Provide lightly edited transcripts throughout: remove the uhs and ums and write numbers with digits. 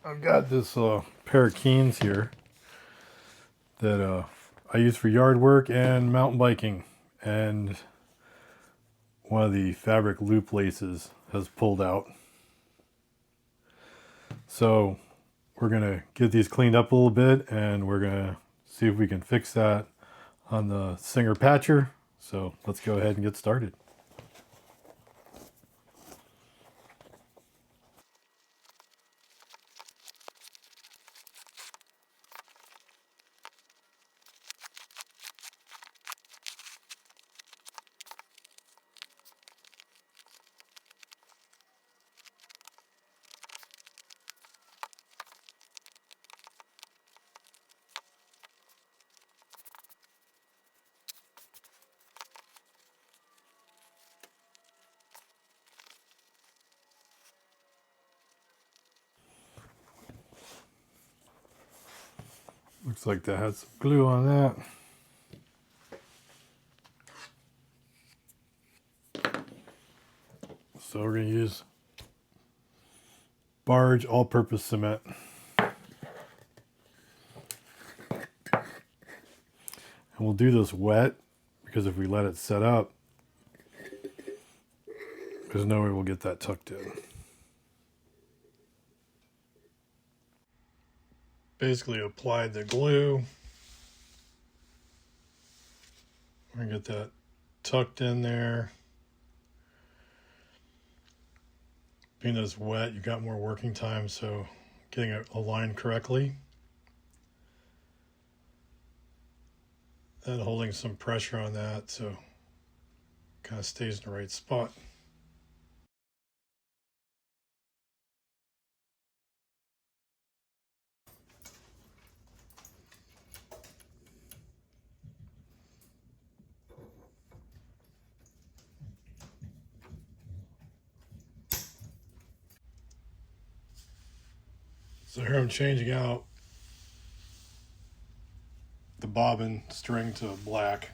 I've got this pair of Keens here that I use for yard work and mountain biking, and one of the fabric loop laces has pulled out. So we're gonna get these cleaned up a little bit, and we're gonna see if we can fix that on the Singer Patcher. So let's go ahead and get started. Looks like that has some glue on that. So we're going to use Barge all-purpose cement. And we'll do this wet because if we let it set up, there's no way we'll get that tucked in. Basically applied the glue. We're going to get that tucked in there. Being that it's wet, you got more working time, so getting it aligned correctly. And holding some pressure on that so it kind of stays in the right spot. So here I'm changing out the bobbin string to black.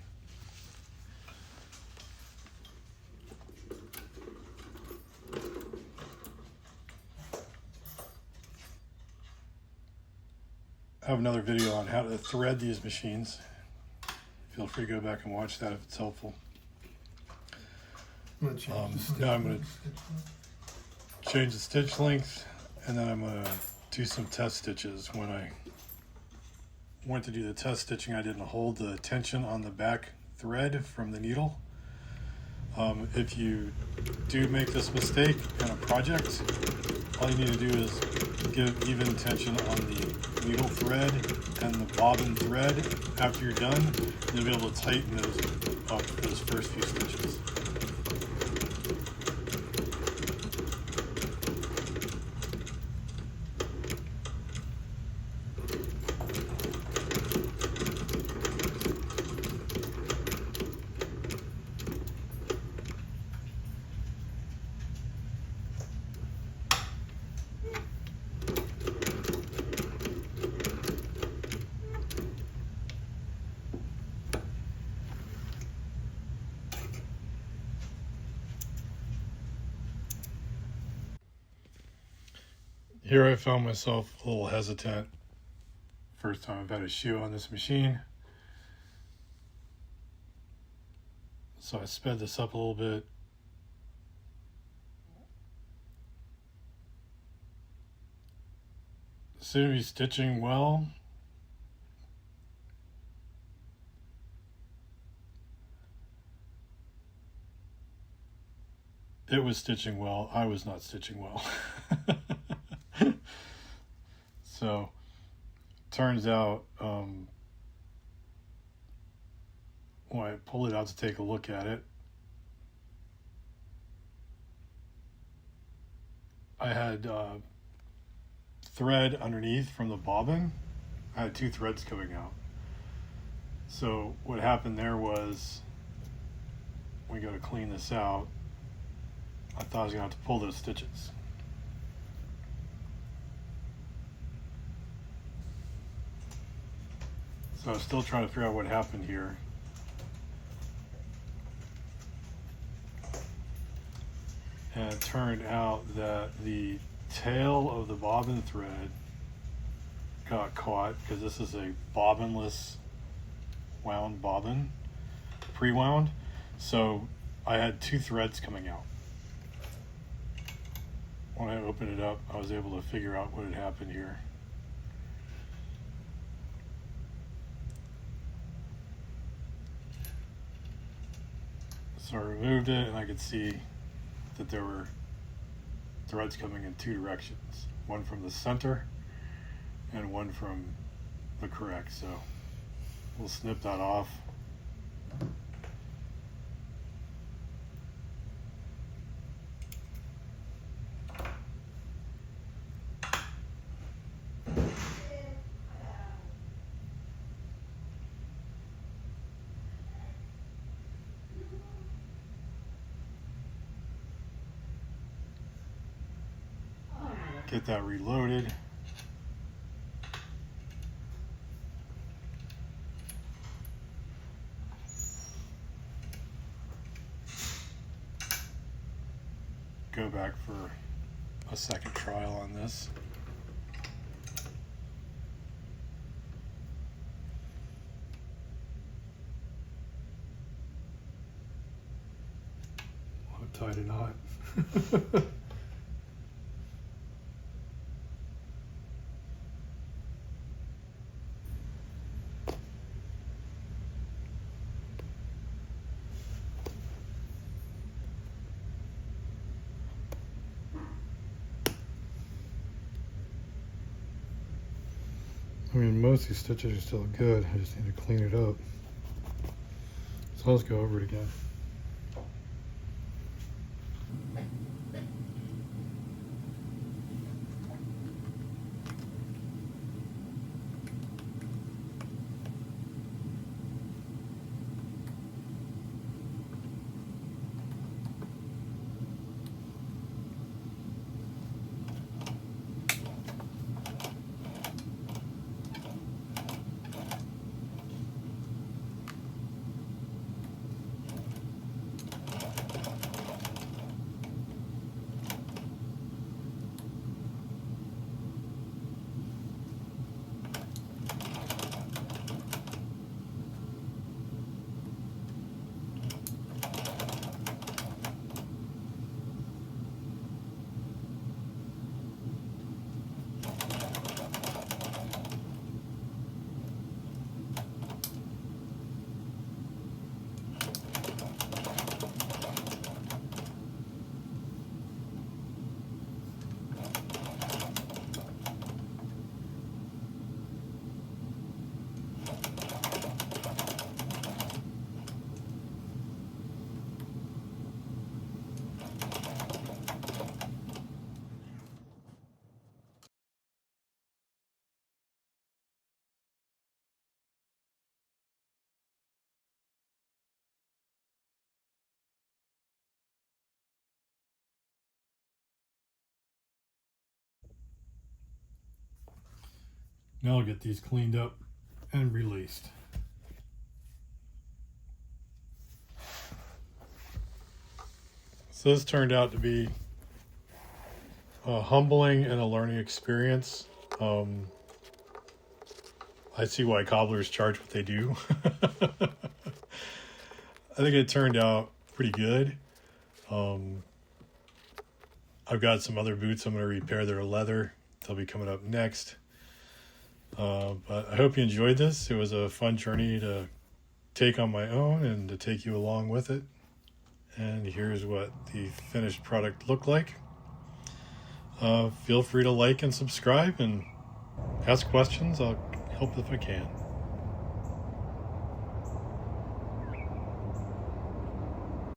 I have another video on how to thread these machines. Feel free to go back and watch that if it's helpful. Now I'm going to change the stitch length, and then I'm going to do some test stitches. When I went to do the test stitching, I didn't hold the tension on the back thread from the needle. If you do make this mistake in a project, all you need to do is give even tension on the needle thread and the bobbin thread. After you're done, you'll be able to tighten those up for those first few stitches. Here I found myself a little hesitant. First time I've had a shoe on this machine. So I sped this up a little bit. Seem to be stitching well. It was stitching well. I was not stitching well. So, turns out, when I pulled it out to take a look at it, I had thread underneath from the bobbin. I had two threads coming out. So what happened there was, when we go to clean this out, I thought I was going to have to pull those stitches. So I was still trying to figure out what happened here. And it turned out that the tail of the bobbin thread got caught because this is a bobbinless wound bobbin, pre-wound. So I had 2 threads coming out. When I opened it up, I was able to figure out what had happened here. So I removed it, and I could see that there were threads coming in 2 directions. One from the center and one from the correct. So we'll snip that off. Get that reloaded. Go back for a second trial on this. I'll tie a knot. I mean, most of these stitches are still good. I just need to clean it up. So let's go over it again. Now I'll get these cleaned up and released. So this turned out to be a humbling and a learning experience. I see why cobblers charge what they do. I think it turned out pretty good. I've got some other boots I'm going to repair. They're leather. They'll be coming up next. But I hope you enjoyed this. It was a fun journey to take on my own and to take you along with it. And here's what the finished product looked like. Feel free to like and subscribe and ask questions. I'll help if I can.